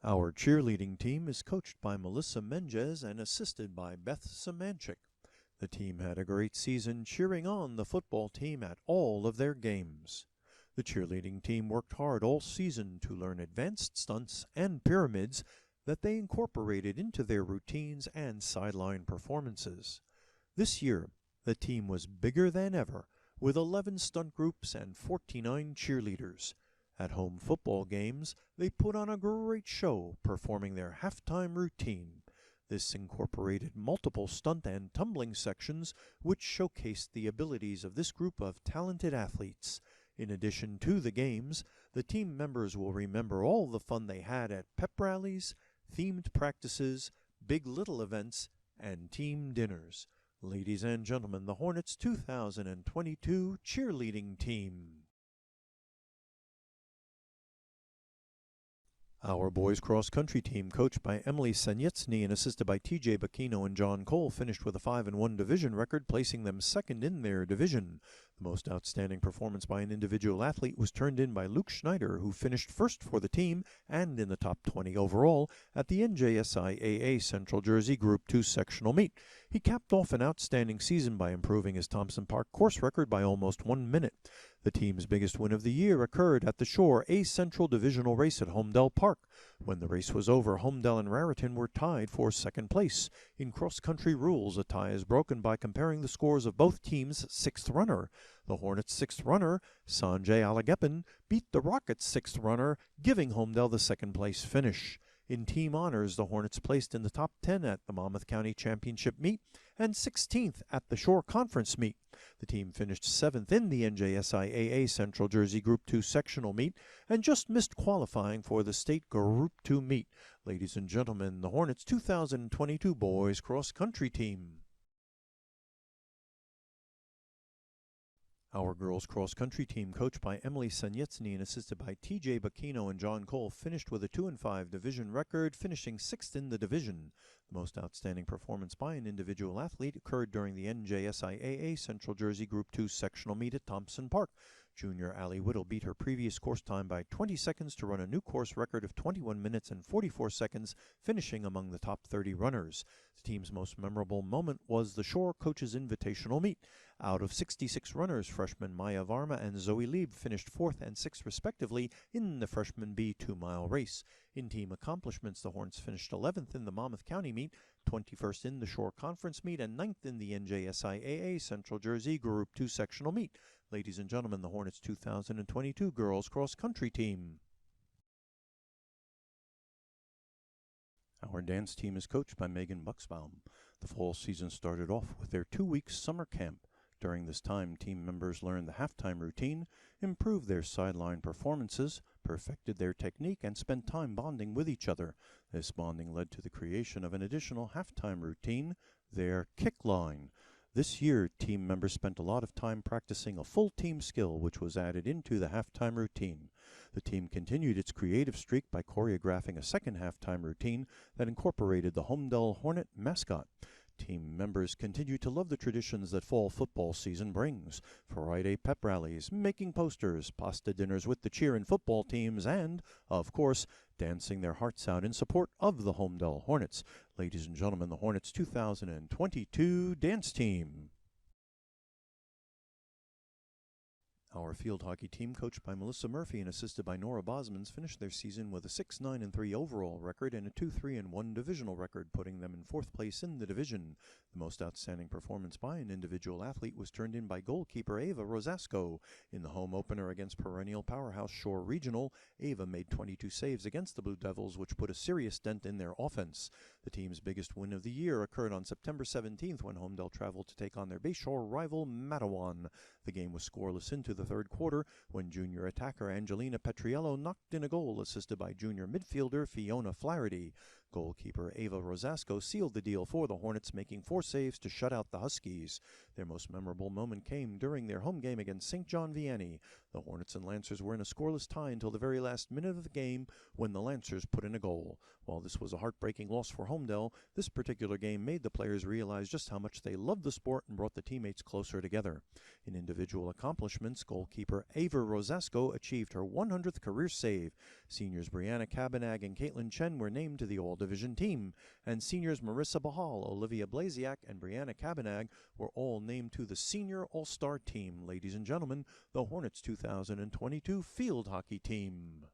Our cheerleading team is coached by Melissa Menges and assisted by Beth Semanchik. The team had a great season cheering on the football team at all of their games. The cheerleading team worked hard all season to learn advanced stunts and pyramids that they incorporated into their routines and sideline performances. This year, the team was bigger than ever, with 11 stunt groups and 49 cheerleaders. At home football games, they put on a great show performing their halftime routine. This incorporated multiple stunt and tumbling sections which showcased the abilities of this group of talented athletes. In addition to the games, the team members will remember all the fun they had at pep rallies, themed practices, big little events, and team dinners. Ladies and gentlemen, the Hornets 2022 cheerleading team. Our boys cross-country team, coached by Emily Sanyetsny and assisted by TJ Bacchino and John Cole, finished with a 5-1 division record, placing them second in their division. The most outstanding performance by an individual athlete was turned in by Luke Schneider, who finished first for the team and in the top 20 overall at the NJSIAA Central Jersey Group 2 sectional meet. He capped off an outstanding season by improving his Thompson Park course record by almost 1 minute. The team's biggest win of the year occurred at the Shore A Central Divisional race at Holmdel Park. When the race was over, Holmdel and Raritan were tied for second place. In cross-country rules, a tie is broken by comparing the scores of both teams' sixth runner. The Hornets' sixth runner, Sanjay Alagepan, beat the Rockets' sixth runner, giving Holmdel the second-place finish. In team honors, the Hornets placed in the top 10 at the Monmouth County Championship meet and 16th at the Shore Conference meet. The team finished 7th in the NJSIAA Central Jersey Group 2 sectional meet and just missed qualifying for the state Group 2 meet. Ladies and gentlemen, the Hornets 2022 boys cross-country team. Our girls cross-country team, coached by Emily Sanyetsny and assisted by TJ Bacchino and John Cole, finished with a 2-5 division record, finishing 6th in the division. The most outstanding performance by an individual athlete occurred during the NJSIAA Central Jersey Group 2 sectional meet at Thompson Park. Junior Allie Whittle beat her previous course time by 20 seconds to run a new course record of 21 minutes and 44 seconds, finishing among the top 30 runners. The team's most memorable moment was the Shore Coaches Invitational meet. Out of 66 runners, freshmen Maya Varma and Zoe Lieb finished 4th and 6th respectively in the freshman B 2-mile race. In team accomplishments, the Hornets finished 11th in the Monmouth County meet, 21st in the Shore Conference meet, and 9th in the NJSIAA Central Jersey Group 2 sectional meet. Ladies and gentlemen, the Hornets 2022 girls cross-country team. Our dance team is coached by Megan Buxbaum. The fall season started off with their 2-week summer camp. During this time, team members learned the halftime routine, improved their sideline performances, perfected their technique, and spent time bonding with each other. This bonding led to the creation of an additional halftime routine, their kick line. This year, team members spent a lot of time practicing a full team skill, which was added into the halftime routine. The team continued its creative streak by choreographing a second halftime routine that incorporated the Holmdel Hornet mascot. Team members continue to love the traditions that fall football season brings. Friday pep rallies, making posters, pasta dinners with the cheer and football teams, and, of course, dancing their hearts out in support of the Holmdel Hornets. Ladies and gentlemen, the Hornets 2022 dance team. Our field hockey team, coached by Melissa Murphy and assisted by Nora Bosmans, finished their season with a 6-9-3 overall record and a 2-3-1 divisional record, putting them in 4th place in the division. The most outstanding performance by an individual athlete was turned in by goalkeeper Ava Rosasco. In the home opener against perennial powerhouse Shore Regional, Ava made 22 saves against the Blue Devils, which put a serious dent in their offense. The team's biggest win of the year occurred on September 17th when Holmdel traveled to take on their Bayshore rival Matawan. The game was scoreless into the third quarter when junior attacker Angelina Petriello knocked in a goal, assisted by junior midfielder Fiona Flaherty. Goalkeeper Ava Rosasco sealed the deal for the Hornets, making 4 saves to shut out the Huskies. Their most memorable moment came during their home game against St. John Vianney. The Hornets and Lancers were in a scoreless tie until the very last minute of the game when the Lancers put in a goal. While this was a heartbreaking loss for Holmdel, this particular game made the players realize just how much they loved the sport and brought the teammates closer together. In individual accomplishments, goalkeeper Ava Rosasco achieved her 100th career save. Seniors Brianna Cabanag and Caitlin Chen were named to the All-Division team, and seniors Marissa Bahal, Olivia Blasiak, and Brianna Cabanag were all named to the Senior All-Star team. Ladies and gentlemen, the Hornets 2022 field hockey team.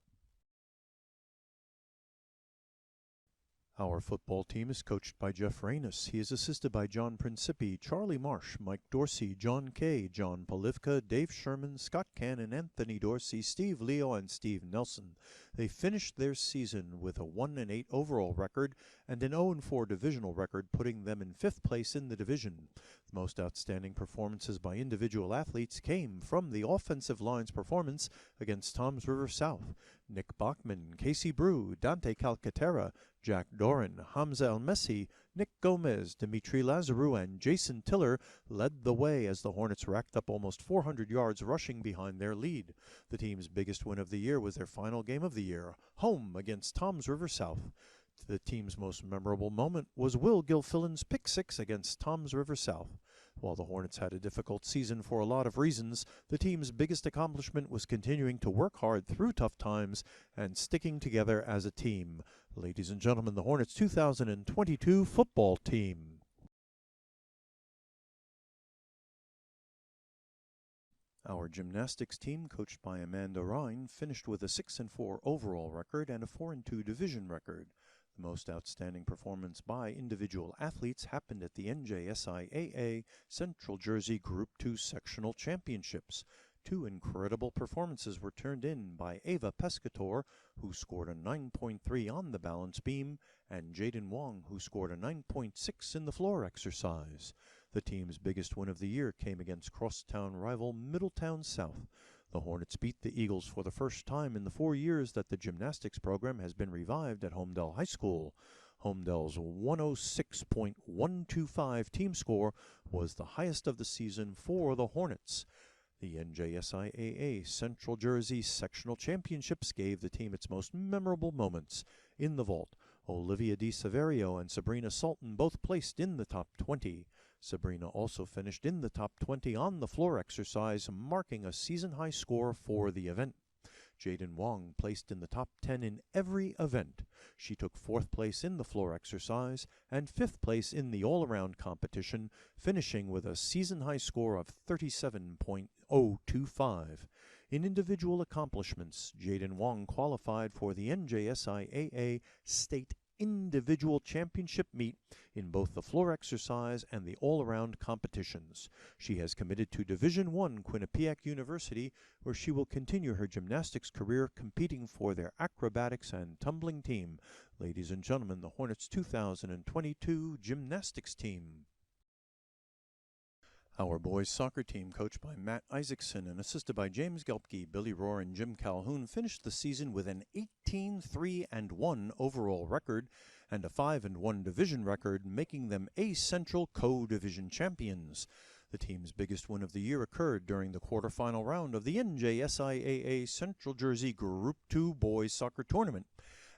Our football team is coached by Jeff Reynes. He is assisted by John Principi, Charlie Marsh, Mike Dorsey, John Kay, John Polivka, Dave Sherman, Scott Cannon, Anthony Dorsey, Steve Leo, and Steve Nelson. They finished their season with a 1-8 overall record and an 0-4 divisional record, putting them in 5th place in the division. The most outstanding performances by individual athletes came from the offensive line's performance against Toms River South. Nick Bachman, Casey Brew, Dante Calcaterra, Jack Doran, Hamza El-Messi, Nick Gomez, Dimitri Lazarou, and Jason Tiller led the way as the Hornets racked up almost 400 yards rushing behind their lead. The team's biggest win of the year was their final game of the year, home against Toms River South. The team's most memorable moment was Will Gilfillan's pick six against Toms River South. While the Hornets had a difficult season for a lot of reasons, the team's biggest accomplishment was continuing to work hard through tough times and sticking together as a team. Ladies and gentlemen, the Hornets 2022 football team. Our gymnastics team, coached by Amanda Rhine, finished with a 6-4 overall record and a 4-2 division record. The most outstanding performance by individual athletes happened at the NJSIAA Central Jersey Group 2 Sectional Championships. 2 incredible performances were turned in by Ava Pescator, who scored a 9.3 on the balance beam, and Jaden Wong, who scored a 9.6 in the floor exercise. The team's biggest win of the year came against crosstown rival Middletown South. The Hornets beat the Eagles for the first time in the 4 years that the gymnastics program has been revived at Holmdel High School. Holmdel's 106.125 team score was the highest of the season for the Hornets. The NJSIAA Central Jersey Sectional Championships gave the team its most memorable moments. In the vault, Olivia Di Severio and Sabrina Sultan both placed in the top 20. Sabrina also finished in the top 20 on the floor exercise, marking a season-high score for the event. Jaden Wong placed in the top 10 in every event. She took 4th place in the floor exercise and 5th place in the all-around competition, finishing with a season-high score of 37.025. In individual accomplishments, Jaden Wong qualified for the NJSIAA State Individual Championship meet in both the floor exercise and the all-around competitions. She has committed to Division I Quinnipiac University, where she will continue her gymnastics career competing for their acrobatics and tumbling team. Ladies and gentlemen, the Hornets 2022 gymnastics team. Our boys soccer team, coached by Matt Isaacson and assisted by James Gelpke, Billy Rohr, and Jim Calhoun, finished the season with an 18-3-1 overall record and a 5-1 division record, making them A Central co-division champions. The team's biggest win of the year occurred during the quarterfinal round of the NJSIAA Central Jersey Group 2 Boys Soccer Tournament.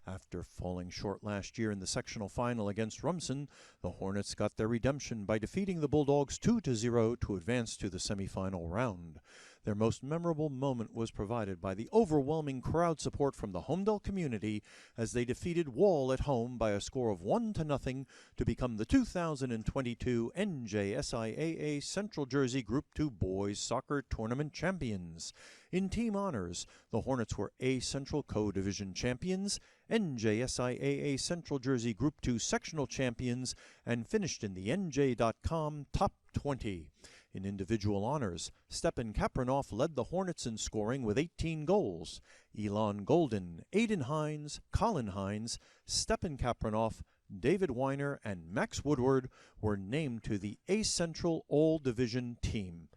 After falling short last year in the sectional final against Rumson, the Hornets got their redemption by defeating the Bulldogs 2-0 to advance to the semifinal round. Their most memorable moment was provided by the overwhelming crowd support from the Holmdel community as they defeated Wall at home by a score of 1-0 to become the 2022 NJSIAA Central Jersey Group 2 Boys Soccer Tournament champions. In team honors, the Hornets were A Central Co-Division champions, NJSIAA Central Jersey Group 2 sectional champions, and finished in the NJ.com Top 20. In individual honors, Stepan Kapranoff led the Hornets in scoring with 18 goals. Elon Golden, Aiden Hines, Colin Hines, Stepan Kapranoff, David Weiner, and Max Woodward were named to the A Central All-Division team.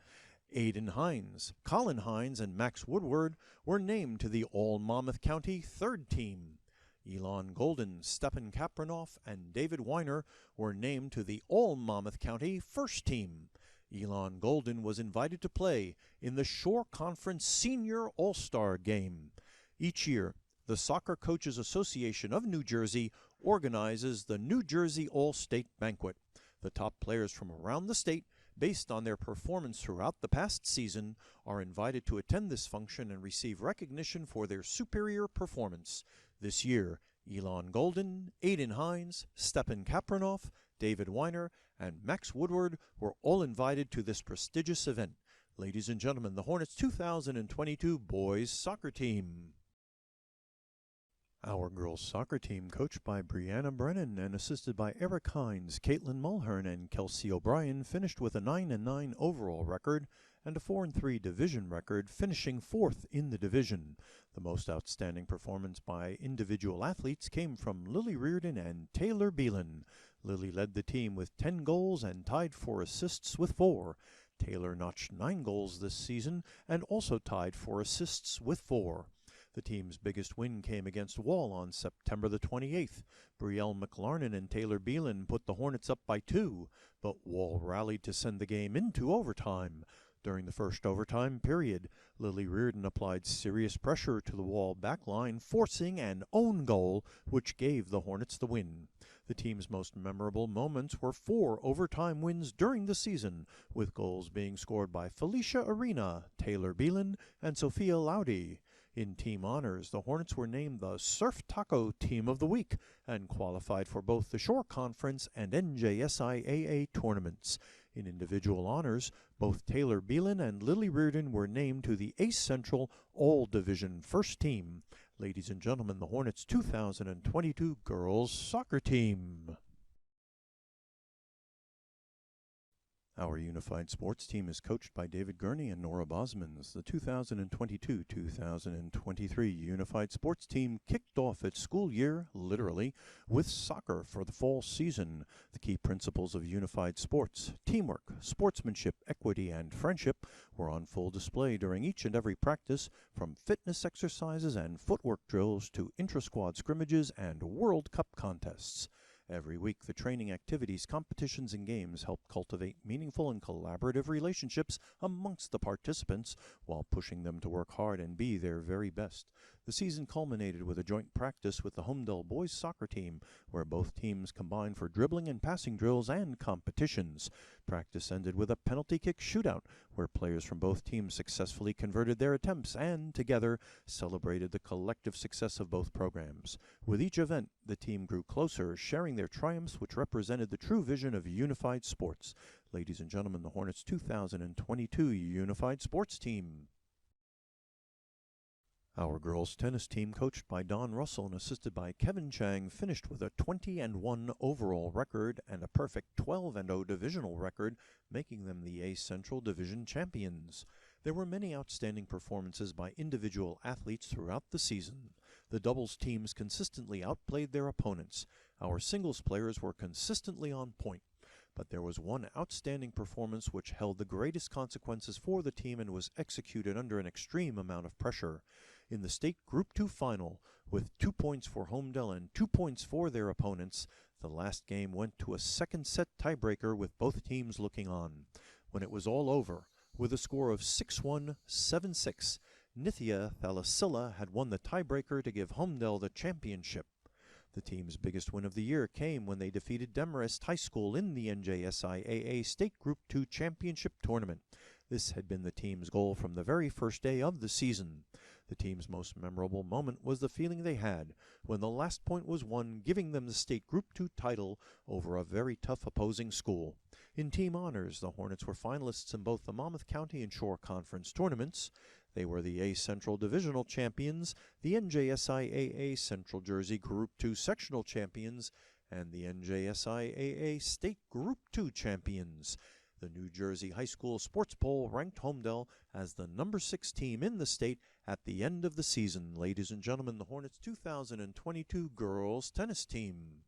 Aiden Hines, Colin Hines, and Max Woodward were named to the All-Monmouth County third team. Elon Golden, Stepan Kapranoff, and David Weiner were named to the All-Monmouth County first team. Elon Golden was invited to play in the Shore Conference Senior All-Star Game. Each year, the Soccer Coaches Association of New Jersey organizes the New Jersey All-State Banquet. The top players from around the state based on their performance throughout the past season, are invited to attend this function and receive recognition for their superior performance. This year, Elon Golden, Aiden Hines, Stepan Kapranoff, David Weiner, and Max Woodward were all invited to this prestigious event. Ladies and gentlemen, the Hornets 2022 boys soccer team. Our girls soccer team, coached by Brianna Brennan and assisted by Eric Hines, Caitlin Mulhern, and Kelsey O'Brien, finished with a 9-9 overall record and a 4-3 division record, finishing 4th in the division. The most outstanding performance by individual athletes came from Lily Reardon and Taylor Beelan. Lily led the team with 10 goals and tied for assists with 4. Taylor notched 9 goals this season and also tied for assists with 4. The team's biggest win came against Wall on September the 28th. Brielle McLarnon and Taylor Beelan put the Hornets up by 2, but Wall rallied to send the game into overtime. During the first overtime period, Lily Reardon applied serious pressure to the Wall backline, forcing an own goal, which gave the Hornets the win. The team's most memorable moments were 4 overtime wins during the season, with goals being scored by Felicia Arena, Taylor Beelan, and Sophia Laudy. In team honors, the Hornets were named the Surf Taco Team of the Week and qualified for both the Shore Conference and NJSIAA tournaments. In individual honors, both Taylor Beelan and Lily Reardon were named to the Ace Central All-Division First Team. Ladies and gentlemen, the Hornets 2022 girls soccer team. Our unified sports team is coached by David Gurney and Nora Bosmans. The 2022-2023 unified sports team kicked off its school year, literally, with soccer for the fall season. The key principles of unified sports, teamwork, sportsmanship, equity, and friendship were on full display during each and every practice, from fitness exercises and footwork drills to intra-squad scrimmages and World Cup contests. Every week, the training activities, competitions, and games help cultivate meaningful and collaborative relationships amongst the participants while pushing them to work hard and be their very best. The season culminated with a joint practice with the Holmdel boys soccer team, where both teams combined for dribbling and passing drills and competitions. Practice ended with a penalty kick shootout, where players from both teams successfully converted their attempts and, together, celebrated the collective success of both programs. With each event, the team grew closer, sharing their triumphs, which represented the true vision of unified sports. Ladies and gentlemen, the Hornets 2022 Unified Sports Team. Our girls tennis team, coached by Don Russell and assisted by Kevin Chang, finished with a 20-1 overall record and a perfect 12-0 divisional record, making them the A Central Division champions. There were many outstanding performances by individual athletes throughout the season. The doubles teams consistently outplayed their opponents. Our singles players were consistently on point. But there was one outstanding performance which held the greatest consequences for the team and was executed under an extreme amount of pressure. In the state Group 2 final, with 2 points for Holmdel and 2 points for their opponents, the last game went to a second set tiebreaker with both teams looking on. When it was all over, with a score of 6-1, 7-6, Nithya Thalasila had won the tiebreaker to give Holmdel the championship. The team's biggest win of the year came when they defeated Demarest High School in the NJSIAA State Group 2 Championship Tournament. This had been the team's goal from the very first day of the season. The team's most memorable moment was the feeling they had when the last point was won, giving them the State Group 2 title over a very tough opposing school. In team honors, the Hornets were finalists in both the Monmouth County and Shore Conference tournaments. They were the A Central Divisional Champions, the NJSIAA Central Jersey Group 2 Sectional Champions, and the NJSIAA State Group 2 Champions. The New Jersey High School Sports Poll ranked Holmdel as the number 6 team in the state at the end of the season. Ladies and gentlemen, the Hornets 2022 girls tennis team.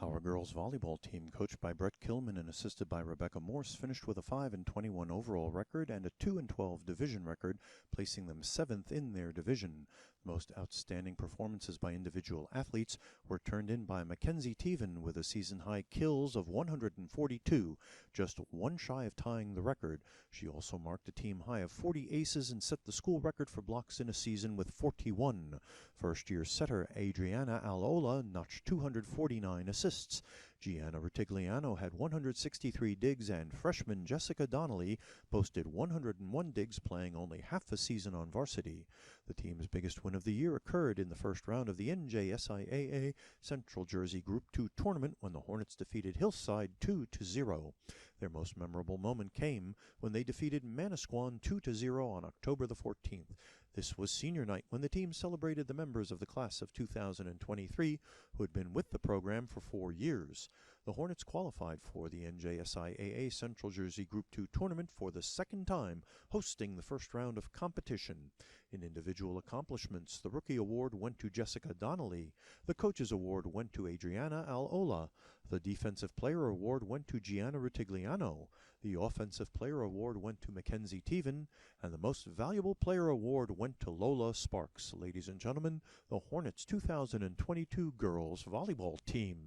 Our girls volleyball team, coached by Brett Kilman and assisted by Rebecca Morse, finished with a 5-21 overall record and a 2-12 division record, placing them 7th in their division. Most outstanding performances by individual athletes were turned in by Mackenzie Teven with a season-high kills of 142, just one shy of tying the record. She also marked a team high of 40 aces and set the school record for blocks in a season with 41. First-year setter Adriana Alola notched 249 assists. Gianna Ritigliano had 163 digs, and freshman Jessica Donnelly boasted 101 digs, playing only half a season on varsity. The team's biggest win of the year occurred in the first round of the NJSIAA Central Jersey Group 2 tournament when the Hornets defeated Hillside 2-0. Their most memorable moment came when they defeated Manasquan 2-0 on October the 14th. This was senior night, when the team celebrated the members of the class of 2023 who had been with the program for 4 years. The Hornets qualified for the NJSIAA Central Jersey Group 2 tournament for the second time, hosting the first round of competition. In individual accomplishments, the Rookie Award went to Jessica Donnelly. The Coaches Award went to Adriana Alola. The Defensive Player Award went to Gianna Ritigliano. The Offensive Player Award went to Mackenzie Teven, and the Most Valuable Player Award went to Lola Sparks. Ladies and gentlemen, the Hornets 2022 girls volleyball team.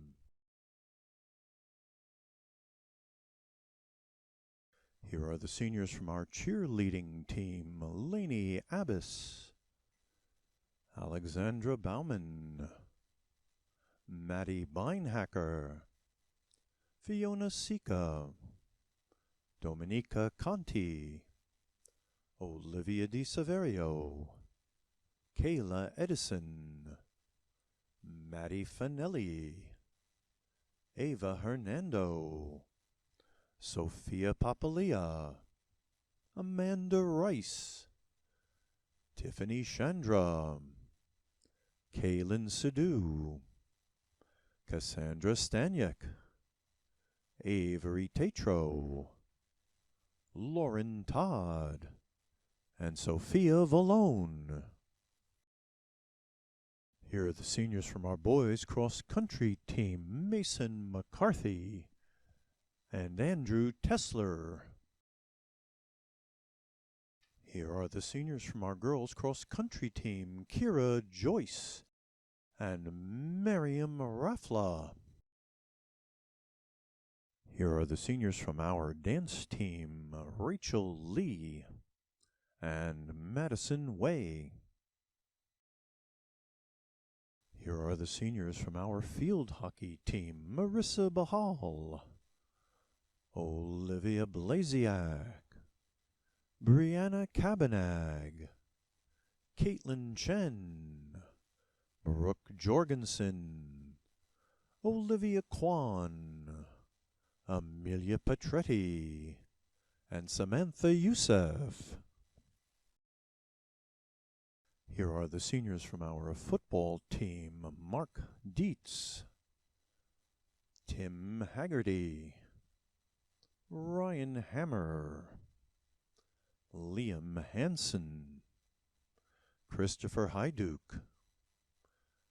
Here are the seniors from our cheerleading team: Lainey Abbas, Alexandra Bauman, Maddie Beinhacker, Fiona Sika, Dominica Conti, Olivia Di Saverio, Kayla Edison, Maddie Fanelli, Ava Hernando, Sophia Papalia, Amanda Rice, Tiffany Chandra, Kaylin Sidhu, Cassandra Stanyek, Avery Tatro, Lauren Todd, and Sophia Valone. Here are the seniors from our boys cross-country team: Mason McCarthy and Andrew Tessler. Here are the seniors from our girls cross-country team: Kira Joyce and Miriam Rafla. Here are the seniors from our dance team: Rachel Lee and Madison Way. Here are the seniors from our field hockey team: Marissa Bahal, Olivia Blasiak, Brianna Cabanag, Caitlin Chen, Brooke Jorgensen, Olivia Kwan, Amelia Petretti, and Samantha Youssef. Here are the seniors from our football team: Mark Dietz, Tim Haggerty, Ryan Hammer, Liam Hansen, Christopher Hyduke,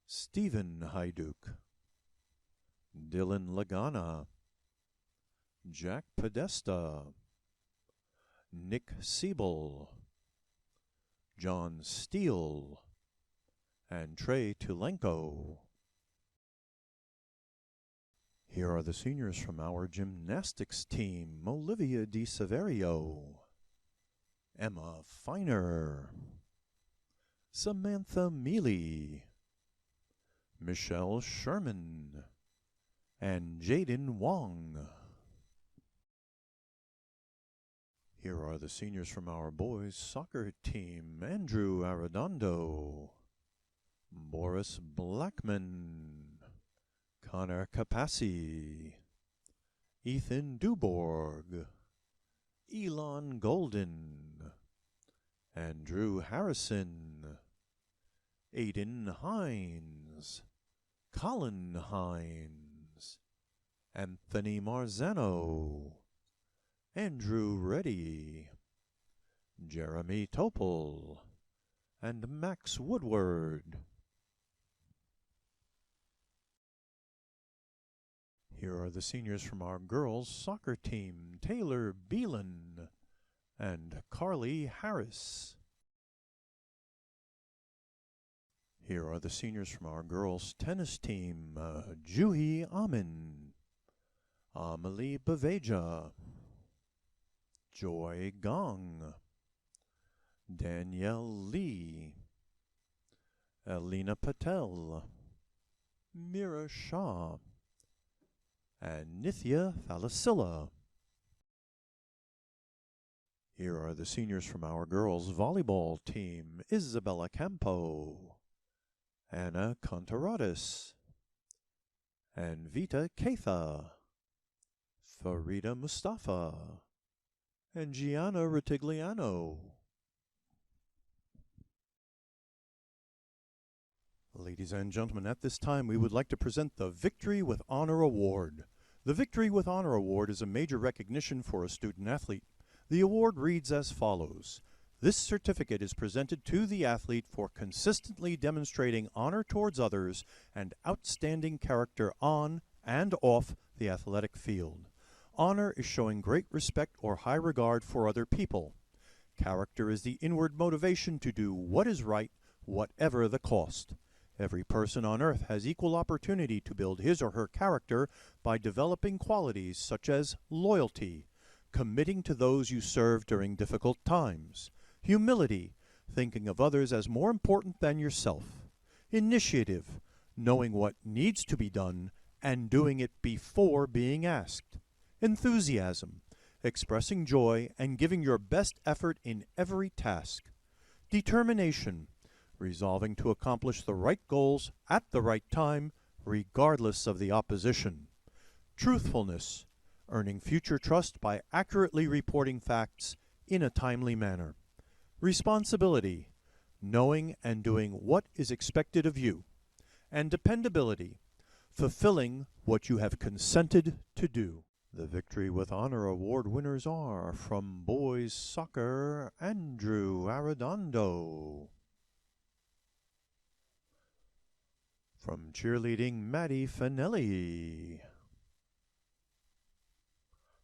Stephen Hyduke, Dylan Lagana, Jack Podesta, Nick Siebel, John Steele, and Trey Tulenko. Here are the seniors from our gymnastics team: Olivia Di Saverio, Emma Feiner, Samantha Mealy, Michelle Sherman, and Jaden Wong. Here are the seniors from our boys soccer team: Andrew Arredondo, Boris Blackman, Connor Capassi, Ethan Duborg, Elon Golden, Andrew Harrison, Aiden Hines, Colin Hines, Anthony Marzano, Andrew Reddy, Jeremy Topol, and Max Woodward. Here are the seniors from our girls soccer team: Taylor Beelan and Carly Harris. Here are the seniors from our girls tennis team: Juhi Amin, Amelie Baveja, Joy Gong, Danielle Lee, Elena Patel, Mira Shah, and Nithya Thalasila. Here are the seniors from our girls' volleyball team: Isabella Campo, Anna Contaratis, and Vita Keitha, Farida Mustafa, and Gianna Ritigliano. Ladies and gentlemen, at this time we would like to present the Victory with Honor Award. The Victory with Honor Award is a major recognition for a student athlete. The award reads as follows: this certificate is presented to the athlete for consistently demonstrating honor towards others and outstanding character on and off the athletic field. Honor is showing great respect or high regard for other people. Character is the inward motivation to do what is right, whatever the cost. Every person on earth has equal opportunity to build his or her character by developing qualities such as loyalty, committing to those you serve during difficult times, humility, thinking of others as more important than yourself, initiative, knowing what needs to be done and doing it before being asked, enthusiasm, expressing joy and giving your best effort in every task, determination, resolving to accomplish the right goals at the right time, regardless of the opposition, truthfulness, earning future trust by accurately reporting facts in a timely manner, responsibility, knowing and doing what is expected of you, and dependability, fulfilling what you have consented to do. The Victory with Honor Award winners are, from boys soccer, Andrew Arredondo. From cheerleading, Maddie Finelli.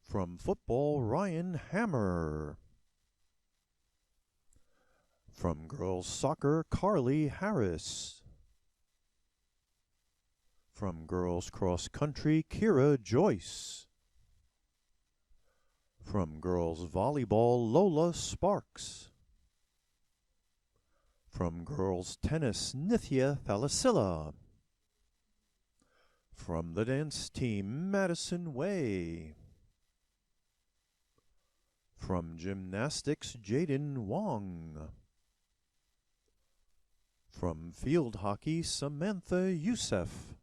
From football, Ryan Hammer. From girls soccer, Carly Harris. From girls cross country, Kira Joyce. From girls volleyball, Lola Sparks. From girls tennis, Nithya Thalasila. From the dance team, Madison Way. From gymnastics, Jaden Wong. From field hockey, Samantha Youssef.